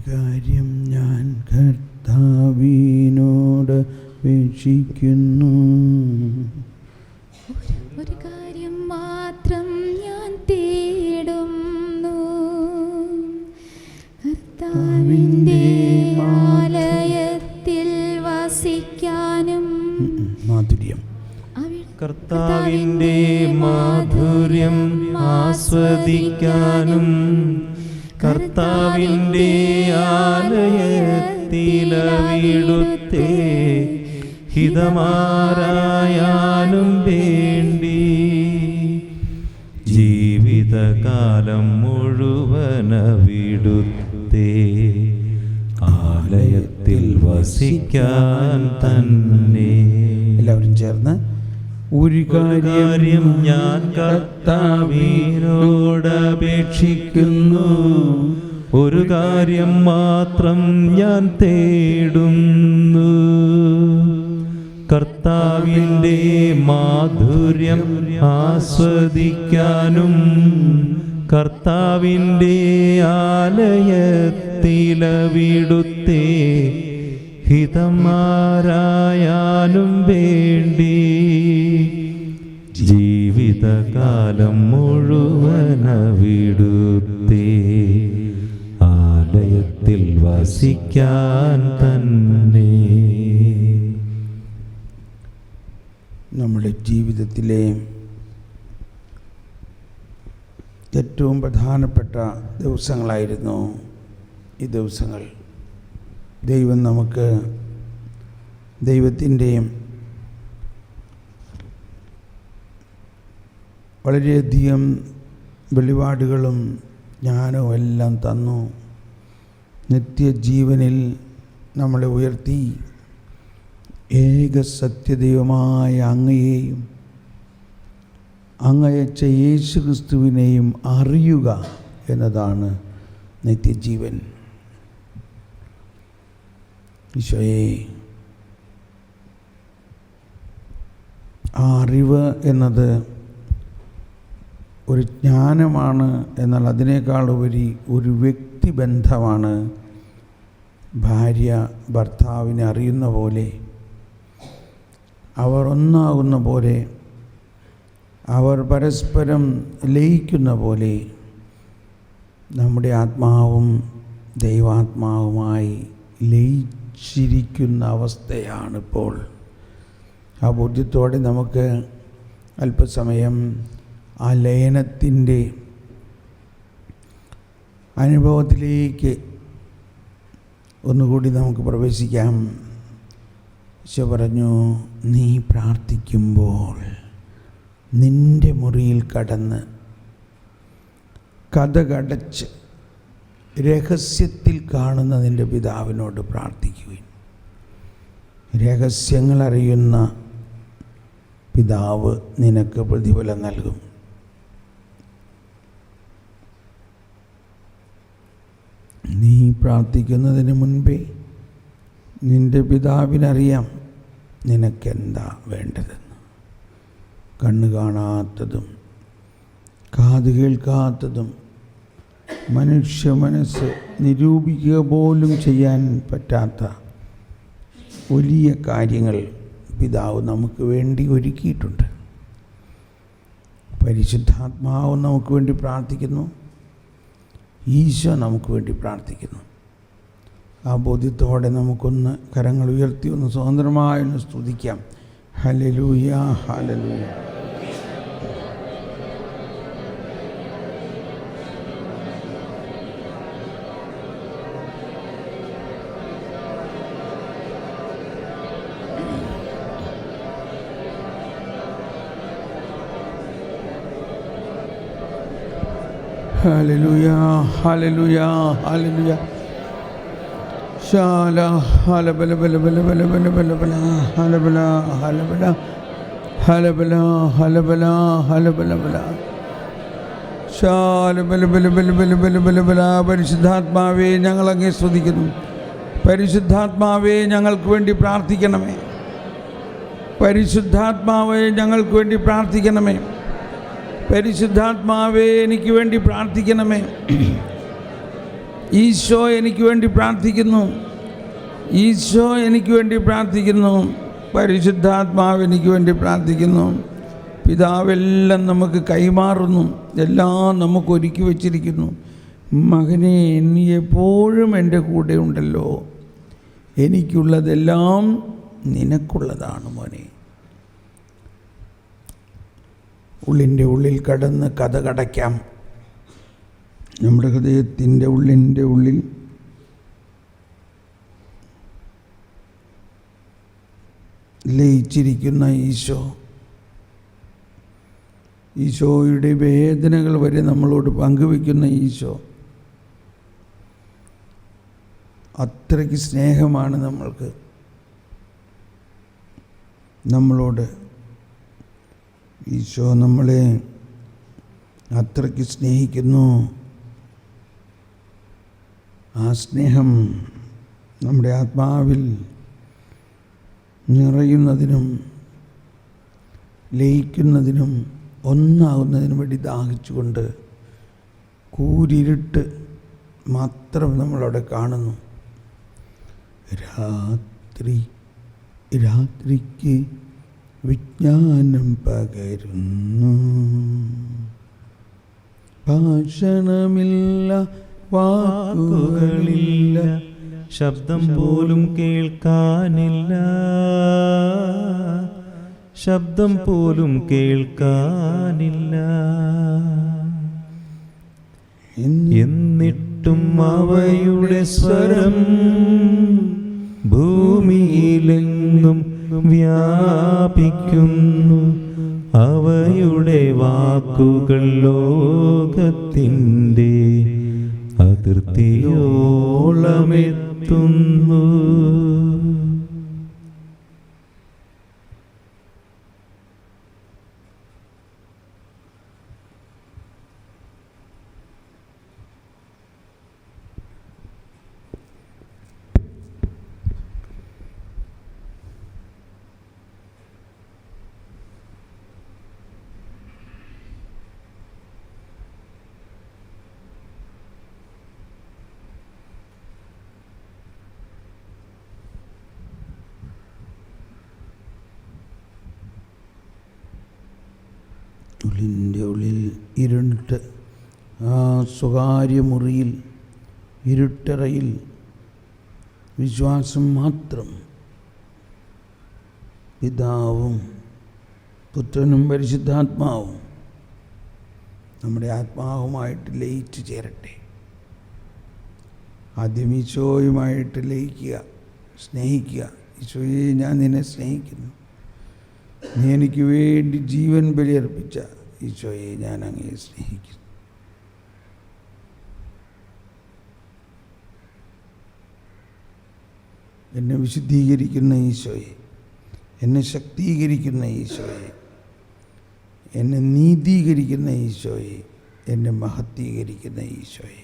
കാര്യം ഞാൻ കർത്താവിനോട് അപേക്ഷിക്കുന്നു. ഒരു കാര്യം മാത്രം ഞാൻ തേടുന്നു, കർത്താവിന്റെ ആലയത്തിൽ വസിക്കാനും കർത്താവിന്റെ മാധുര്യം ആസ്വദിക്കാനും കർത്താവിന്റെ ആലയത്തിലവിടുത്തെ ഹിതമാരായാലും വേണ്ടി ജീവിതകാലം മുഴുവനവിടുത്തെ ആലയത്തിൽ വസിക്കാൻ തന്നെ. എല്ലാവരും ചേർന്ന് ഒരു കാര്യം ഞാൻ കർത്താവിനോട് അപേക്ഷിക്കുന്നു, ഒരു കാര്യം മാത്രം ഞാൻ തേടുന്നു, കർത്താവിൻ്റെ മാധുര്യം ആസ്വദിക്കാനും കർത്താവിൻ്റെ ആലയത്തിലവിടുത്തെ ഹിതമാരായാലും വേണ്ടി ജീവിതകാലം മുഴുവനവിടുത്തെ ആലയത്തിൽ വസിക്കാൻ തന്നെ. നമ്മുടെ ജീവിതത്തിലെ ഏറ്റവും പ്രധാനപ്പെട്ട ദിവസങ്ങളായിരുന്നു ഈ ദിവസങ്ങൾ. ദൈവം നമുക്ക് ദൈവത്തിൻ്റെ വളരെയധികം വെളിപാടുകളും ജ്ഞാനവും എല്ലാം തന്നു. നിത്യജീവനിൽ നമ്മളെ ഉയർത്തി ഏക സത്യദൈവമായ അങ്ങയെയും അങ്ങയച്ച യേശു ക്രിസ്തുവിനെയും അറിയുക എന്നതാണ് നിത്യജീവൻ. ഈശോയെ, ആ അറിവ് എന്നത് ഒരു ജ്ഞാനമാണ്, എന്നാൽ അതിനേക്കാളുപരി ഒരു വ്യക്തിബന്ധമാണ്. ഭാര്യ ഭർത്താവിനെ അറിയുന്ന പോലെ, അവർ ഒന്നാകുന്ന പോലെ, അവർ പരസ്പരം ലയിക്കുന്ന പോലെ നമ്മുടെ ആത്മാവും ദൈവാത്മാവുമായി ലയിച്ചിരിക്കുന്ന അവസ്ഥയാണിപ്പോൾ. ആ ബോധ്യത്തോടെ നമുക്ക് അല്പസമയം ആ ലയനത്തിൻ്റെ അനുഭവത്തിലേക്ക് ഒന്നുകൂടി നമുക്ക് പ്രവേശിക്കാം. ഈശോ പറഞ്ഞു, നീ പ്രാർത്ഥിക്കുമ്പോൾ നിൻ്റെ മുറിയിൽ കടന്ന് കതകടച്ച് രഹസ്യത്തിൽ കാണുന്ന നിൻ്റെ പിതാവിനോട് പ്രാർത്ഥിക്കുകയും രഹസ്യങ്ങൾ അറിയുന്ന പിതാവ് നിനക്ക് പ്രതിഫലം നൽകും. നീ പ്രാർത്ഥിക്കുന്നതിന് മുൻപേ നിൻ്റെ പിതാവിനറിയാം നിനക്കെന്താ വേണ്ടതെന്ന്. കണ്ണ് കാണാത്തതും കാത് കേൾക്കാത്തതും മനുഷ്യ മനസ്സ് നിരൂപിക്കുക പോലും ചെയ്യാൻ പറ്റാത്ത വലിയ കാര്യങ്ങൾ പിതാവ് നമുക്ക് വേണ്ടി ഒരുക്കിയിട്ടുണ്ട്. പരിശുദ്ധാത്മാവ് നമുക്ക് വേണ്ടി പ്രാർത്ഥിക്കുന്നു, ഈശോ നമുക്ക് വേണ്ടി പ്രാർത്ഥിക്കുന്നു. ആ ബോധ്യത്തോടെ നമുക്കൊന്ന് കരങ്ങൾ ഉയർത്തി ഒന്ന് സ്വതന്ത്രമായൊന്ന് സ്തുതിക്കാം. Hallelujah, hallelujah. Hallelujah, hallelujah, hallelujah. ശാല ഹലബല ബല ബല ബല ബല ബല ബല ഹലബല ഹലബല ഹലബല ഹലബല ഹലബല ബല ശാല ബല ബല ബല ബല ബല ബല ബല. പരിശുദ്ധാത്മാവേ, ഞങ്ങൾ അങ്ങേ സ്തുതിക്കുന്നു. പരിശുദ്ധാത്മാവേ, ഞങ്ങൾക്ക് വേണ്ടി പ്രാർത്ഥിക്കണമേ. പരിശുദ്ധാത്മാവേ, ഞങ്ങൾക്ക് വേണ്ടി പ്രാർത്ഥിക്കണമേ. പരിശുദ്ധാത്മാവേ, എനിക്ക് വേണ്ടി പ്രാർത്ഥിക്കണമേ. ഈശോ എനിക്ക് വേണ്ടി പ്രാർത്ഥിക്കുന്നു. ഈശോ എനിക്ക് വേണ്ടി പ്രാർത്ഥിക്കുന്നു. പരിശുദ്ധാത്മാവ് എനിക്ക് വേണ്ടി പ്രാർത്ഥിക്കുന്നു. പിതാവെല്ലാം നമുക്ക് കൈമാറുന്നു, എല്ലാം നമുക്ക് ഒരുക്കി വച്ചിരിക്കുന്നു. മകനെ, നീ എപ്പോഴും എൻ്റെ കൂടെ ഉണ്ടല്ലോ, എനിക്കുള്ളതെല്ലാം നിനക്കുള്ളതാണ് മോനെ. ഉള്ളിൻ്റെ ഉള്ളിൽ കടന്ന് കഥ കടയ്ക്കാം. നമ്മുടെ ഹൃദയത്തിൻ്റെ ഉള്ളിൽ ലയിച്ചിരിക്കുന്ന ഈശോയുടെ വേദനകൾ വരെ നമ്മളോട് പങ്കുവെക്കുന്ന ഈശോ, അത്രയ്ക്ക് സ്നേഹമാണ് നമ്മളോട്. ഈശോ നമ്മളെ അത്രയ്ക്ക് സ്നേഹിക്കുന്നു. ആ സ്നേഹം നമ്മുടെ ആത്മാവിൽ നിറയുന്നതിനും ലയിക്കുന്നതിനും ഒന്നാകുന്നതിനും വേണ്ടി ദാഹിച്ചുകൊണ്ട് കൂരിരുട്ട് മാത്രം നമ്മളവിടെ കാണുന്നു. രാത്രിക്ക് വിജ്ഞാനം പകരുന്നു, ഭാഷണമില്ല, വാക്കുകളില്ല, ശബ്ദം പോലും കേൾക്കാനില്ല, ശബ്ദം പോലും കേൾക്കാനില്ല. എന്നിട്ടും അവയുടെ സ്വരം ഭൂമിയിലെങ്ങും വ്യാപിക്കുന്നു. അവയുടെ വാക്കുകൾ ലോകത്തിൻ്റെ അതിർത്തിയോളമെത്തുന്നു. ഉള്ളിൻ്റെ ഉള്ളിൽ ഇരുട്ട്, ആ സ്വകാര്യ മുറിയിൽ, ഇരുട്ടറയിൽ വിശ്വാസം മാത്രം. പിതാവും പുത്രനും പരിശുദ്ധാത്മാവും നമ്മുടെ ആത്മാവുമായിട്ട് ലയിച്ചു ചേരട്ടെ. ആദ്യം ഈശോയുമായിട്ട് ലയിക്കുക, സ്നേഹിക്കുക. ഈശോയെ, ഞാൻ നിന്നെ സ്നേഹിക്കുന്നു. നീ എനിക്ക് വേണ്ടി ജീവൻ ബലിയർപ്പിച്ച ഈശോയെ, ഞാൻ അങ്ങയെ സ്നേഹിക്കുന്നു. എന്നെ വിശുദ്ധീകരിക്കുന്ന ഈശോയെ, എന്നെ ശക്തീകരിക്കുന്ന ഈശോയെ, എന്നെ നീതീകരിക്കുന്ന ഈശോയെ, എന്നെ മഹത്വീകരിക്കുന്ന ഈശോയെ,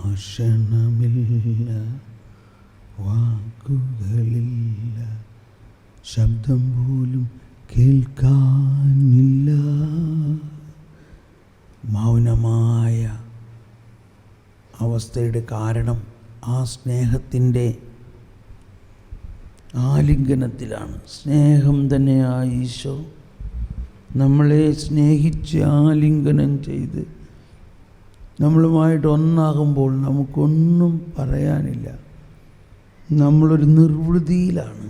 ഭാഷണമില്ല, വാക്കുകളില്ല, ശബ്ദം പോലും കേൾക്കാനില്ല. മൗനമായ അവസ്ഥയുടെ കാരണം ആ സ്നേഹത്തിൻ്റെ ആലിംഗനത്തിലാണ്. സ്നേഹം തന്നെയായ ഈശോ നമ്മളെ സ്നേഹിച്ച് ആലിംഗനം ചെയ്ത് നമ്മളുമായിട്ട് ഒന്നാകുമ്പോൾ നമുക്കൊന്നും പറയാനില്ല. നമ്മളൊരു നിർവൃതിയിലാണ്.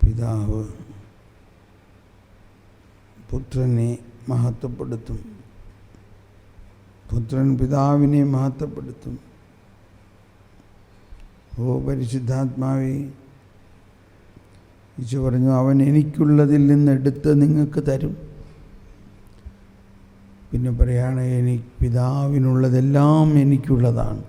പിതാവ് പുത്രനെ മഹത്വപ്പെടുത്തും, പുത്രൻ പിതാവിനെ മഹത്വപ്പെടുത്തും. ഓ പരിശുദ്ധാത്മാവേ, ഈശോ പറഞ്ഞു, അവൻ എനിക്കുള്ളതിൽ നിന്നെടുത്ത് നിങ്ങൾക്ക് തരും. പിന്നെ പറയാണ്, പിതാവിനുള്ളതെല്ലാം എനിക്കുള്ളതാണ്.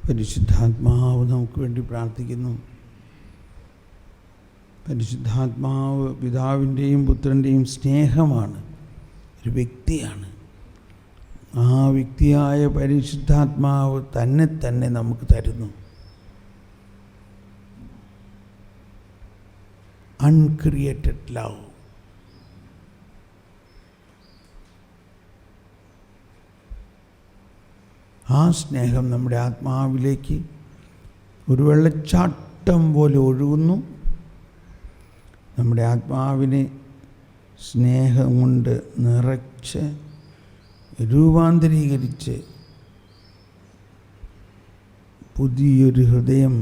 പരിശുദ്ധാത്മാവ് നമുക്ക് വേണ്ടി പ്രാർത്ഥിക്കുന്നു. പരിശുദ്ധാത്മാവ് പിതാവിൻ്റെയും പുത്രൻ്റെയും സ്നേഹമാണ്, ഒരു വ്യക്തിയാണ്. ആ വ്യക്തിയായ പരിശുദ്ധാത്മാവ് തന്നെ നമുക്ക് തരുന്നു. Uncreated love. ആ സ്നേഹം നമ്മുടെ ആത്മാവിലേക്ക് ഒരു വെള്ളച്ചാട്ടം പോലെ ഒഴുകുന്നു. നമ്മുടെ ആത്മാവിനെ സ്നേഹം കൊണ്ട് നിറച്ച് രൂപാന്തരീകരിച്ച് പുതിയൊരു ഹൃദയം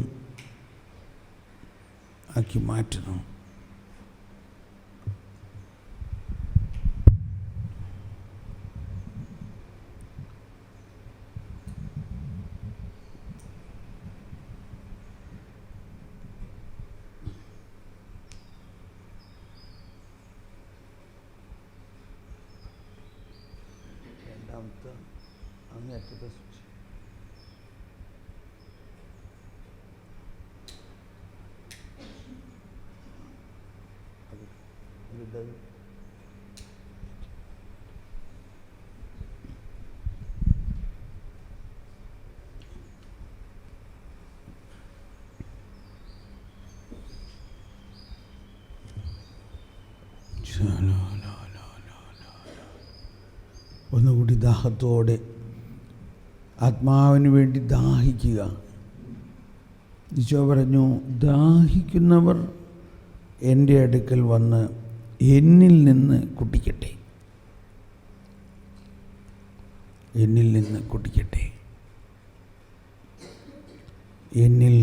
ആക്കി മാറ്റണം. അങ്ങേറ്റത്തെ സ്വിച്ച് ഒന്നുകൂടി ദാഹത്തോടെ ആത്മാവിന് വേണ്ടി ദാഹിക്കുക. ഈശോ പറഞ്ഞു, ദാഹിക്കുന്നവർ എൻ്റെ അടുക്കൽ വന്ന് എന്നിൽ നിന്ന് കുടിക്കട്ടെ, എന്നിൽ നിന്ന് കുടിക്കട്ടെ. എന്നിൽ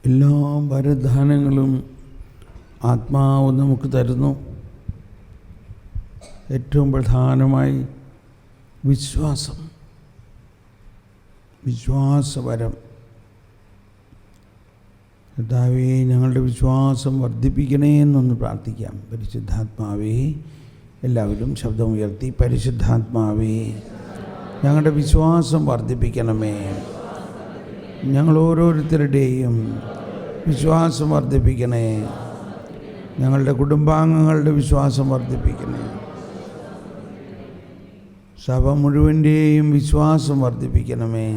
എല്ലാ വരദാനങ്ങളും ആത്മാവ് നമുക്ക് തരുന്നു. ഏറ്റവും പ്രധാനമായി വിശ്വാസവരം. കർത്താവേ, ഞങ്ങളുടെ വിശ്വാസം വർദ്ധിപ്പിക്കണേ എന്നൊന്ന് പ്രാർത്ഥിക്കാം. പരിശുദ്ധാത്മാവേ, എല്ലാവരും ശബ്ദമുയർത്തി, പരിശുദ്ധാത്മാവേ, ഞങ്ങളുടെ വിശ്വാസം വർദ്ധിപ്പിക്കണമേ. ഞങ്ങൾ ഓരോരുത്തരുടെയും വിശ്വാസം വർദ്ധിപ്പിക്കണേ. ഞങ്ങളുടെ കുടുംബാംഗങ്ങളുടെ വിശ്വാസം വർദ്ധിപ്പിക്കണേ. സഭ മുഴുവൻ്റെയും വിശ്വാസം വർദ്ധിപ്പിക്കണമേ.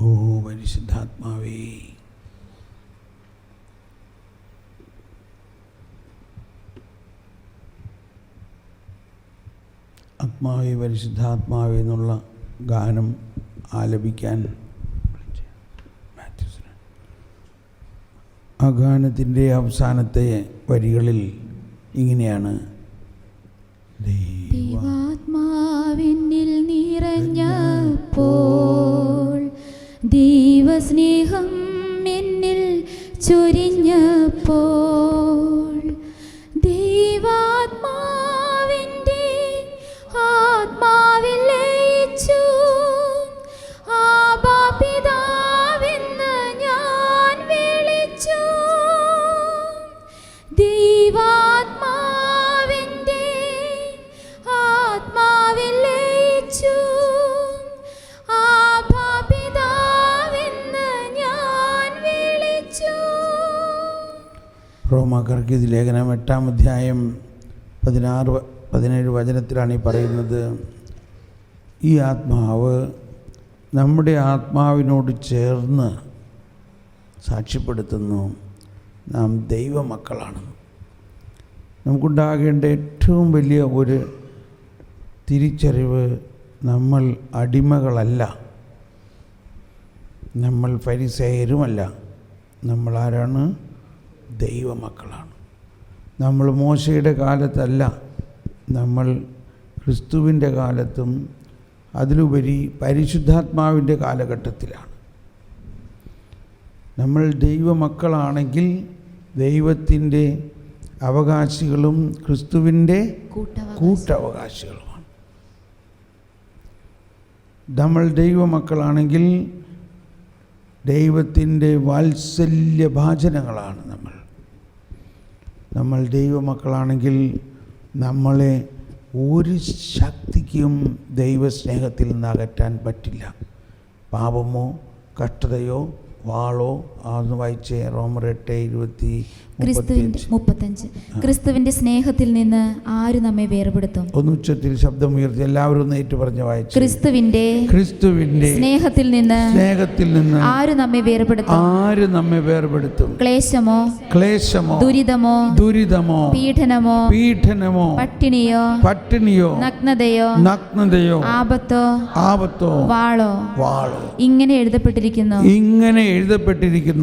ഓ പരിശുദ്ധാത്മാവേ, ആത്മാവേ പരിശുദ്ധാത്മാവേ എന്നുള്ള ഗാനം ആലപിക്കാൻ ആ ഗാനത്തിൻ്റെ അവസാനത്തെ വരികളിൽ ഇങ്ങനെയാണ്: ദൈവാത്മാവിനിൽ നിറഞ്ഞപ്പോൾ, ദൈവസ്നേഹം എന്നിൽ ചൊരിഞ്ഞപ്പോൾ, ദൈവാത്മാവിൻ്റെ ആത്മാവിൽ ലയിച്ചു ആബാ പിതാവെന്ന് ഞാൻ വിളിച്ചു. ദൈവാത്മാവിൻ്റെ ആത്മാവിൽ ലയിച്ചു ആബാ പിതാവെന്ന് ഞാൻ വിളിച്ചു. റോമാക്കാർക്ക് ലേഖനം 8-ാം അധ്യായം 16 17 വചനത്തിലാണ് ഈ പറയുന്നത്, ഈ ആത്മാവ് നമ്മുടെ ആത്മാവിനോട് ചേർന്ന് സാക്ഷ്യപ്പെടുത്തുന്നു നാം ദൈവമക്കളാണ്. നമുക്കുണ്ടാകേണ്ട ഏറ്റവും വലിയ ഒരു തിരിച്ചറിവ്, നമ്മൾ അടിമകളല്ല, നമ്മൾ ഫരിസേയരുമല്ല, നമ്മൾ ആരാണ്? ദൈവമക്കളാണ്. നമ്മൾ മോശയുടെ കാലത്തല്ല, നമ്മൾ ക്രിസ്തുവിൻ്റെ കാലത്തും അതിലുപരി പരിശുദ്ധാത്മാവിൻ്റെ കാലഘട്ടത്തിലാണ്. നമ്മൾ ദൈവമക്കളാണെങ്കിൽ ദൈവത്തിൻ്റെ അവകാശികളും ക്രിസ്തുവിൻ്റെ കൂട്ടവകാശികളുമാണ്. നമ്മൾ ദൈവമക്കളാണെങ്കിൽ ദൈവത്തിൻ്റെ വാത്സല്യഭാജനങ്ങളാണ് നമ്മൾ ദൈവമക്കളാണെങ്കിൽ നമ്മളെ ഒരു ശക്തിക്കും ദൈവസ്നേഹത്തിൽ നിന്ന് അകറ്റാൻ പറ്റില്ല. പാപമോ കഷ്ടതയോ വാളോ ആന്ന് വായിച്ചേ, റോമർ 8:35. ക്രിസ്തുവിന്റെ സ്നേഹത്തിൽ നിന്ന് ആര് നമ്മെ വേർപെടുത്തും? ഒന്ന് ഉച്ചത്തിൽ ശബ്ദം ഉയർത്തി എല്ലാവരും ഒന്ന് ഏറ്റു പറഞ്ഞ് വായിച്ചു. ക്രിസ്തുവിന്റെ സ്നേഹത്തിൽ നിന്ന് ആര് നമ്മെ വേർപെടുത്തും? ക്ലേശമോ ദുരിതമോ പീഡനമോ പട്ടിണിയോ നഗ്നതയോ ആപത്തോ വാളോ ഇങ്ങനെ എഴുതപ്പെട്ടിരിക്കുന്നു.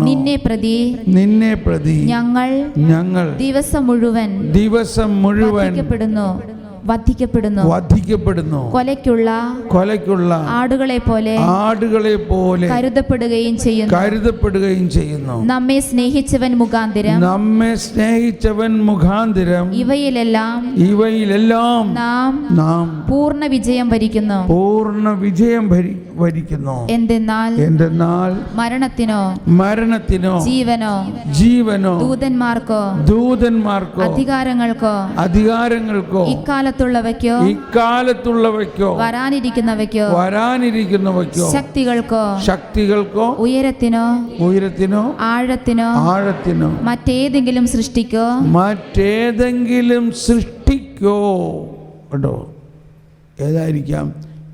നിന്നെ പ്രതി ഞങ്ങൾ ദിവസം മുഴുവൻ വധിക്കപ്പെടുന്നു. കൊലയ്ക്കുള്ള ആടുകളെ പോലെ കരുതപ്പെടുകയും ചെയ്യുന്നു. നമ്മെ സ്നേഹിച്ചവൻ മുഖാന്തിരം ഇവയിലെല്ലാം നാം പൂർണ്ണ വിജയം വരിക്കുന്നു. എന്തെന്നാൽ മരണത്തിനോ ജീവനോ ദൂതന്മാർക്കോ അധികാരങ്ങൾക്കോ ഇക്കാലത്തുള്ളവയ്ക്കോ വരാനിരിക്കുന്നവയ്ക്കോ ശക്തികൾക്കോ ഉയരത്തിനോ ആഴത്തിനോ മറ്റേതെങ്കിലും സൃഷ്ടിക്കോ കേട്ടോ. ഏതായിരിക്കാം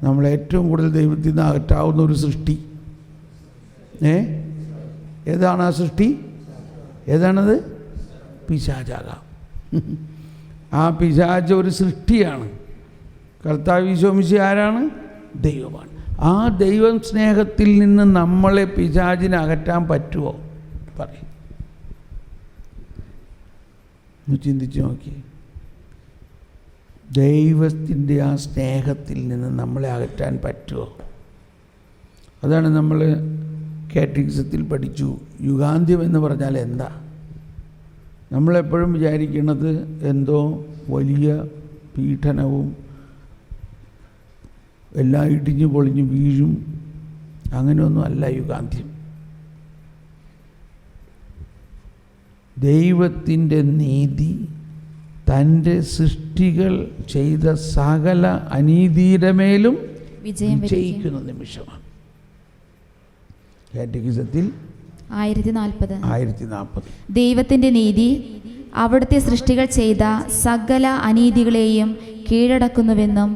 നമ്മൾ ഏറ്റവും കൂടുതൽ ദൈവത്തിൽ നിന്ന് അകറ്റാവുന്ന ഒരു സൃഷ്ടി? ഏതാണ് ആ സൃഷ്ടി? ഏതാണത്? പിശാചാകാം. ആ പിശാച ഒരു സൃഷ്ടിയാണ്. കർത്താവ് ഈശോ മിശിഹാ ആരാണ്? ദൈവമാണ്. ആ ദൈവം സ്നേഹത്തിൽ നിന്ന് നമ്മളെ പിശാചിനെ അകറ്റാൻ പറ്റുമോ? പറയും. ചിന്തിച്ച് നോക്കി. ദൈവത്തിൻ്റെ ആ സ്നേഹത്തിൽ നിന്ന് നമ്മളെ അകറ്റാൻ പറ്റുമോ? അതാണ് നമ്മൾ കാറ്റഗിസത്തിൽ പഠിച്ചു. യുഗാന്ത്യം എന്ന് പറഞ്ഞാൽ എന്താ? നമ്മളെപ്പോഴും വിചാരിക്കുന്നത് എന്തോ വലിയ പീഡനവും എല്ലാം ഇടിഞ്ഞു പൊളിഞ്ഞു വീഴും, അങ്ങനെയൊന്നും അല്ല യുഗാന്ത്യം. ദൈവത്തിൻ്റെ നീതി തൻ്റെ സൃഷ്ടികൾ ചെയ്ത സകല അനീതിയുടെ മേലും വിജയിക്കുന്ന നിമിഷമാണ്. കാറ്റഗിസത്തിൽ 1040. ദൈവത്തിൻ്റെ നീതി അവിടുത്തെ സൃഷ്ടികൾ ചെയ്ത സകല അനീതികളെയും കീഴടക്കുന്നുവെന്നും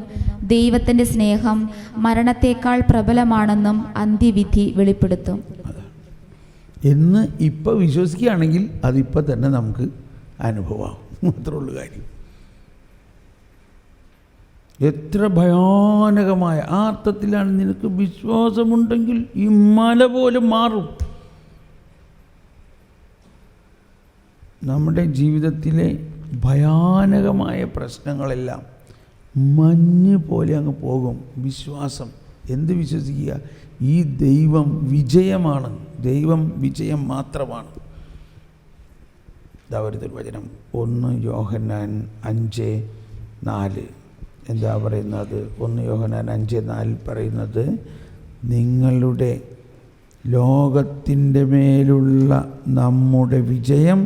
ദൈവത്തിൻ്റെ സ്നേഹം മരണത്തേക്കാൾ പ്രബലമാണെന്നും അന്ത്യവിധി വെളിപ്പെടുത്തും എന്ന് ഇപ്പം വിശ്വസിക്കുകയാണെങ്കിൽ അതിപ്പോൾ തന്നെ നമുക്ക് അനുഭവമാകും. മാത്രമുള്ള കാര്യം. എത്ര ഭയാനകമായ ആ അർത്ഥത്തിലാണ്. നിനക്ക് വിശ്വാസമുണ്ടെങ്കിൽ ഈ മല പോലും മാറും. നമ്മുടെ ജീവിതത്തിലെ ഭയാനകമായ പ്രശ്നങ്ങളെല്ലാം മഞ്ഞ് പോലെ അങ്ങ് പോകും. വിശ്വാസം. എന്ത് വിശ്വസിക്കുക? ഈ ദൈവം വിജയമാണ്. ദൈവം വിജയം മാത്രമാണ്. ദാവരത്തിൽ വചനം 1 യോഹന്നാൻ 5:4 എന്താ പറയുന്നത്? 1 യോഹന്നാൻ 5:4 പറയുന്നത്, നിങ്ങളുടെ ലോകത്തിൻ്റെ മേലുള്ള നമ്മുടെ വിജയം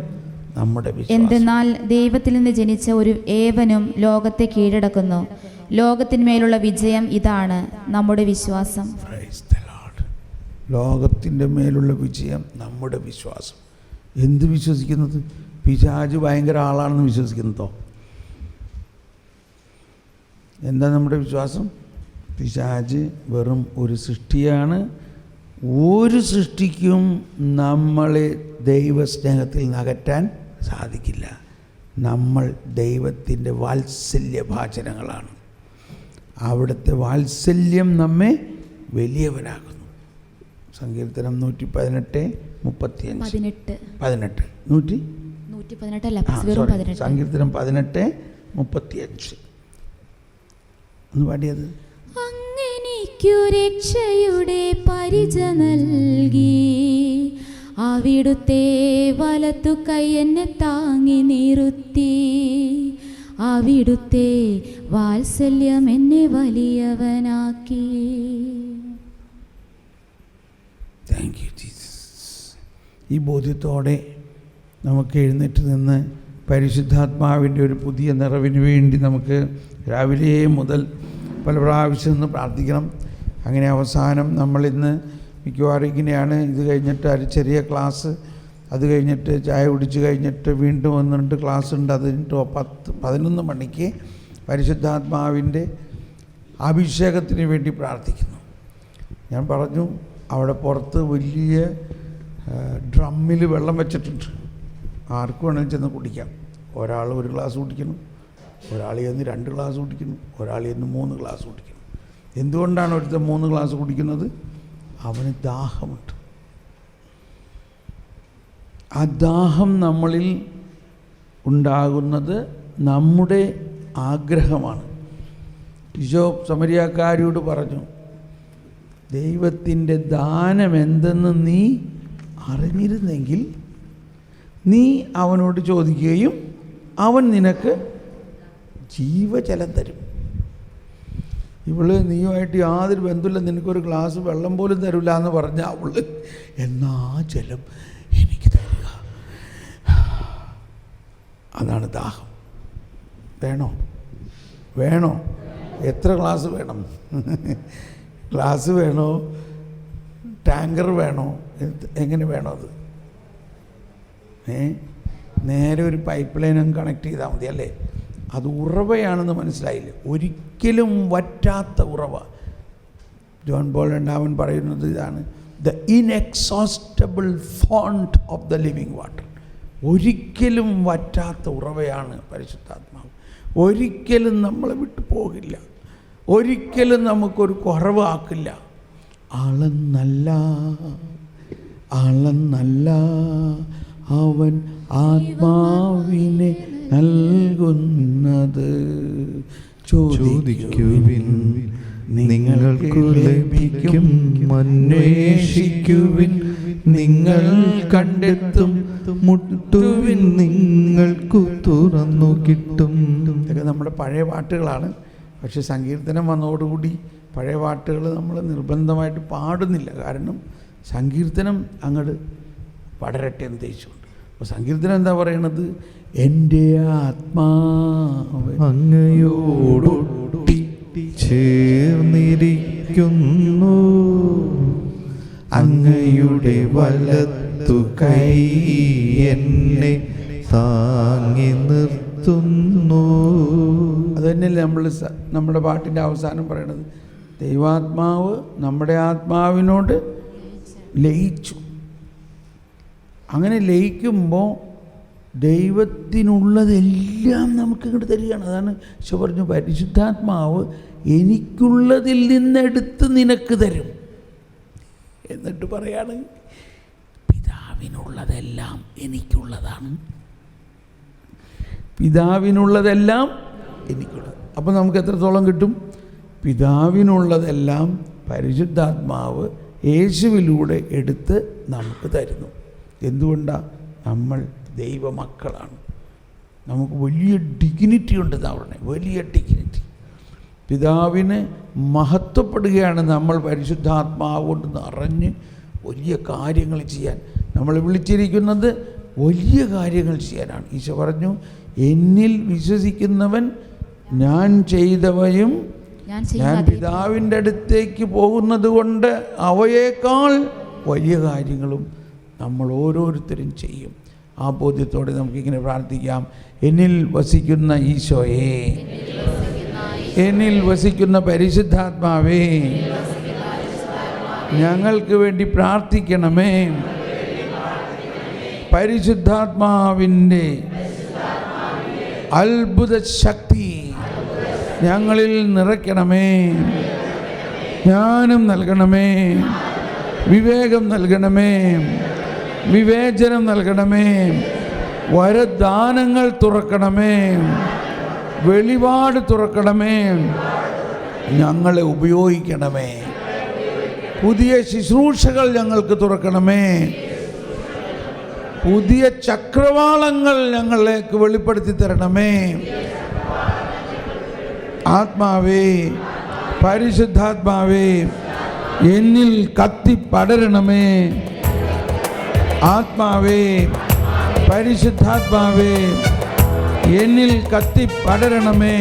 നമ്മുടെ വിശ്വാസം. എന്തെന്നാൽ ദൈവത്തിൽ നിന്ന് ജനിച്ച ഒരു ഏവനും ലോകത്തെ കീഴടക്കുന്നു. ലോകത്തിന്മേലുള്ള വിജയം ഇതാണ്, നമ്മുടെ വിശ്വാസം. ലോകത്തിൻ്റെ മേലുള്ള വിജയം നമ്മുടെ വിശ്വാസം. എന്ത് വിശ്വസിക്കുന്നത്? പിശാച് ഭയങ്കര ആളാണെന്ന് വിശ്വസിക്കുന്നതോ? എന്താ നമ്മുടെ വിശ്വാസം? പിശാച് വെറും ഒരു സൃഷ്ടിയാണ്. ഒരു സൃഷ്ടിക്കും നമ്മളെ ദൈവസ്നേഹത്തിൽ നിന്ന് അകറ്റാൻ സാധിക്കില്ല. നമ്മൾ ദൈവത്തിൻ്റെ വാത്സല്യഭാചനങ്ങളാണ്. അവിടുത്തെ വാത്സല്യം നമ്മെ വലിയവനാകുന്നു. സങ്കീർത്തനം 118:35 സങ്കീർത്തനം 18:35 ഒന്ന് പാടിയത്. അങ്ങനെക്കു രക്ഷയുടെ പരിച നൽകി, അവിടുത്തെ വലത്തു കൈ എന്നെ താങ്ങി നിർത്തി, അവിടുത്തെ വാത്സല്യം എന്നെ വലിയവനാക്കി. Thank you Jesus. ഈ ബോധ്യത്തോടെ നമുക്ക് എഴുന്നേറ്റ് നിന്ന് പരിശുദ്ധാത്മാവിൻ്റെ ഒരു പുതിയ നിറവിന് വേണ്ടി നമുക്ക് രാവിലെ മുതൽ പല പ്രാവശ്യം നിന്ന് പ്രാർത്ഥിക്കണം. അങ്ങനെ അവസാനം നമ്മളിന്ന് മിക്കവാറും ഇങ്ങനെയാണ്. ഇത് കഴിഞ്ഞിട്ട് ഒരു ചെറിയ ക്ലാസ്, അത് കഴിഞ്ഞിട്ട് ചായ കുടിച്ച് കഴിഞ്ഞിട്ട് വീണ്ടും 1-2 ക്ലാസ് ഉണ്ട്. അത് കഴിഞ്ഞിട്ട് 10-11 മണിക്ക് പരിശുദ്ധാത്മാവിൻ്റെ അഭിഷേകത്തിന് വേണ്ടി പ്രാർത്ഥിക്കുന്നു. ഞാൻ പറഞ്ഞു, അവിടെ പുറത്ത് വലിയ ഡ്രമ്മിൽ വെള്ളം വെച്ചിട്ടുണ്ട്. ആർക്ക് വേണമെങ്കിലും ചെന്ന് കുടിക്കാം. ഒരാൾ 1 ഗ്ലാസ് കുടിക്കണം, ഒരാൾ ചെന്ന് 2 ഗ്ലാസ് കുടിക്കുന്നു, ഒരാൾ ചെന്ന് 3 ഗ്ലാസ് കുടിക്കണം. എന്തുകൊണ്ടാണ് ഒരുത്തൻ 3 ഗ്ലാസ് കുടിക്കുന്നത്? അവന് ദാഹമുണ്ട്. ആ ദാഹം നമ്മളിൽ ഉണ്ടാകുന്നത് നമ്മുടെ ആഗ്രഹമാണ്. ഈശോ സമരിയാക്കാരിയോട് പറഞ്ഞു, ദൈവത്തിൻ്റെ ദാനം എന്തെന്ന് നീ അറിഞ്ഞിരുന്നെങ്കിൽ നീ അവനോട് ചോദിക്കുകയും അവൻ നിനക്ക് ജീവജലം തരും. ഇവള് നീയുമായിട്ട് യാതൊരു ബന്ധമില്ല, നിനക്കൊരു ഗ്ലാസ് വെള്ളം പോലും തരില്ല എന്ന് പറഞ്ഞ അവള് എന്നാ ജലം എനിക്ക് തരിക. അതാണ് ദാഹം. വേണോ? എത്ര ഗ്ലാസ് വേണം? ഗ്ലാസ് വേണോ? ടാങ്കർ വേണോ? എങ്ങനെ വേണോ? അത് നേരെ ഒരു പൈപ്പ് ലൈനും കണക്ട് ചെയ്താൽ മതി അല്ലേ? അത് ഉറവയാണെന്ന് മനസ്സിലായില്ലേ? ഒരിക്കലും വറ്റാത്ത ഉറവ. ജോൺ പോൾ രണ്ടാമൻ പറയുന്നത് ഇതാണ്, the inexhaustible font of the living water. ഒരിക്കലും വറ്റാത്ത ഉറവയാണ് പരിശുദ്ധാത്മാവ്. ഒരിക്കലും നമ്മളെ വിട്ടു പോകില്ല, ഒരിക്കലും നമുക്കൊരു കുറവാക്കില്ല. അളന്നല്ല അവൻ ആത്മാവിനെ നൽകുന്നത്. ചോദിക്കുവിൻ നിങ്ങൾക്കു ലഭിക്കും, അന്വേഷിക്കുവിൻ നിങ്ങൾ കണ്ടെത്തും, മുട്ടുവിൻ നിങ്ങൾക്കു തുറന്നു കിട്ടും. ഇതൊക്കെ നമ്മുടെ പഴയ പാട്ടുകളാണ്. പക്ഷെ സങ്കീർത്തനം വന്നതോടുകൂടി പഴയ പാട്ടുകൾ നമ്മൾ നിർബന്ധമായിട്ട് പാടുന്നില്ല. കാരണം സങ്കീർത്തനം അങ്ങോട്ട് പടരട്ടെ എന്ന് ഉദ്ദേശിച്ചുകൊണ്ട്. അപ്പോൾ സങ്കീർത്തനം എന്താ പറയണത്? എൻ്റെ ആത്മാവ് അങ്ങയോടൊട്ടി ചേർന്നിരിക്കുന്നു, അങ്ങയുടെ വലത്തു കൈ എന്നെ താങ്ങി നിർത്തുന്നു. അത് തന്നെയല്ലേ നമ്മുടെ പാട്ടിൻ്റെ അവസാനം പറയണത്? ദൈവാത്മാവ് നമ്മുടെ ആത്മാവിനോട് ലയിച്ചു. അങ്ങനെ ലയിക്കുമ്പോൾ ദൈവത്തിനുള്ളതെല്ലാം നമുക്ക് ഇങ്ങോട്ട് തരികയാണ്. അതാണ് ഈശോ പറഞ്ഞു, പരിശുദ്ധാത്മാവ് എനിക്കുള്ളതിൽ നിന്നെടുത്ത് നിനക്ക് തരും. എന്നിട്ട് പറയാണ്, പിതാവിനുള്ളതെല്ലാം എനിക്കുള്ളതാണ്, പിതാവിനുള്ളതെല്ലാം എനിക്കുള്ളത്. അപ്പോൾ നമുക്ക് എത്രത്തോളം കിട്ടും? പിതാവിനുള്ളതെല്ലാം പരിശുദ്ധാത്മാവ് യേശുവിലൂടെ എടുത്ത് നമുക്ക് തരുന്നു. എന്തുകൊണ്ടാണ്? നമ്മൾ ദൈവമക്കളാണ്. നമുക്ക് വലിയ ഡിഗ്നിറ്റി ഉണ്ട്. അവിടെ വലിയ ഡിഗ്നിറ്റി. പിതാവിനെ മഹത്വപ്പെടുകയാണ് നമ്മൾ പരിശുദ്ധാത്മാവ് കൊണ്ട് നിറഞ്ഞ് വലിയ കാര്യങ്ങൾ ചെയ്യാൻ. നമ്മൾ വിളിച്ചിരിക്കുന്നത് വലിയ കാര്യങ്ങൾ ചെയ്യാനാണ്. ഈശോ പറഞ്ഞു, എന്നിൽ വിശ്വസിക്കുന്നവൻ ഞാൻ ചെയ്തവയും ഞാൻ പിതാവിൻ്റെ അടുത്തേക്ക് പോകുന്നത് കൊണ്ട് അവയേക്കാൾ വലിയ കാര്യങ്ങളും നമ്മൾ ഓരോരുത്തരും ചെയ്യും. ആ ബോധ്യത്തോടെ നമുക്കിങ്ങനെ പ്രാർത്ഥിക്കാം. എന്നിൽ വസിക്കുന്ന ഈശോയെ എന്നിൽ വസിക്കുന്ന പരിശുദ്ധാത്മാവേ, ഞങ്ങൾക്ക് വേണ്ടി പ്രാർത്ഥിക്കണമേ. പരിശുദ്ധാത്മാവിൻ്റെ അത്ഭുത ശക്തി ഞങ്ങളിൽ നിറയ്ക്കണമേ. ജ്ഞാനം നൽകണമേ, വിവേകം നൽകണമേ, വിവേചനം നൽകണമേ, വരദാനങ്ങൾ തുറക്കണമേ, വെളിപാട് തുറക്കണമേ, ഞങ്ങളെ ഉപയോഗിക്കണമേ. പുതിയ ശുശ്രൂഷകൾ ഞങ്ങൾക്ക് തുറക്കണമേ. പുതിയ ചക്രവാളങ്ങൾ ഞങ്ങളിലേക്ക് വെളിപ്പെടുത്തി തരണമേ. ആത്മാവേ, പരിശുദ്ധാത്മാവേ, എന്നിൽ കത്തി പടരണമേ. ആത്മാവേ, പരിശുദ്ധാത്മാവേ, എന്നിൽ കത്തി പടരണമേ.